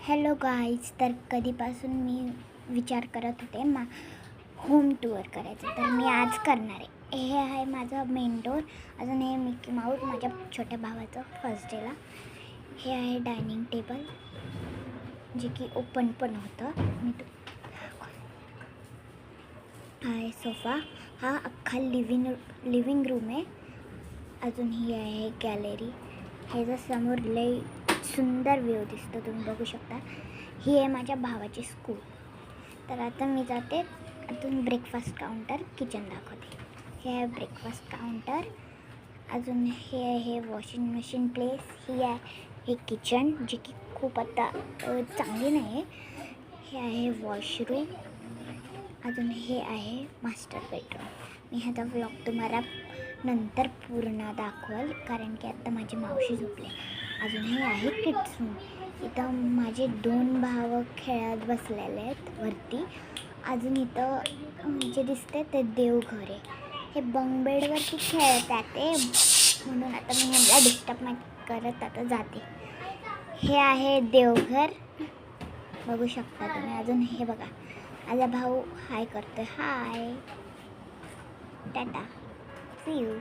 Hello guys, तर कधीपासून मी विचार करत होते होम टूर करायचं, तर मी आज करणार आहे. हे आहे माझं मेन डोर. अजून हे मिकी माऊस माझ्या छोट्या भावाचं फर्स्ट डेला. हे आहे डायनिंग टेबल जे की ओपन पण होतं. हा आहे सोफा. हा अख्खा लिव्हिंग रूम आहे. अजून ही आहे गॅलरी. ह्याचा समोर लई सुंदर व्ह्यू दिसतो, तुम्ही बघू शकता. ही आहे माझ्या भावाची स्कूल. तर आता मी जाते अजून ब्रेकफास्ट काउंटर किचन दाखवते. हे आहे ब्रेकफास्ट काउंटर. अजून हे आहे वॉशिंग मशीन प्लेस. ही आहे हे किचन जे की खूप आता चांगली नाही आहे. हे आहे वॉशरूम. अजून हे आहे मास्टर बेडरूम. मी ह्याचा व्लॉग तुम्हाला नंतर पूर्ण दाखवेल, कारण की आता माझी मावशी झोपले. अजून हे आहे किड्स रूम. इथं माझे 2 भाव खेळत बसलेले आहेत वरती. अजून इथं जे दिसते ते देवघर आहे. हे बंक बेडवरती खेळतात ते, म्हणून आता मी ह्यांना डिस्टर्ब नाही करत, आता जाते. हे आहे देवघर, बघू शकता तुम्ही. अजून हे बघा, माझा भाऊ हाय करतोय. हाय, टाटा, सी यू.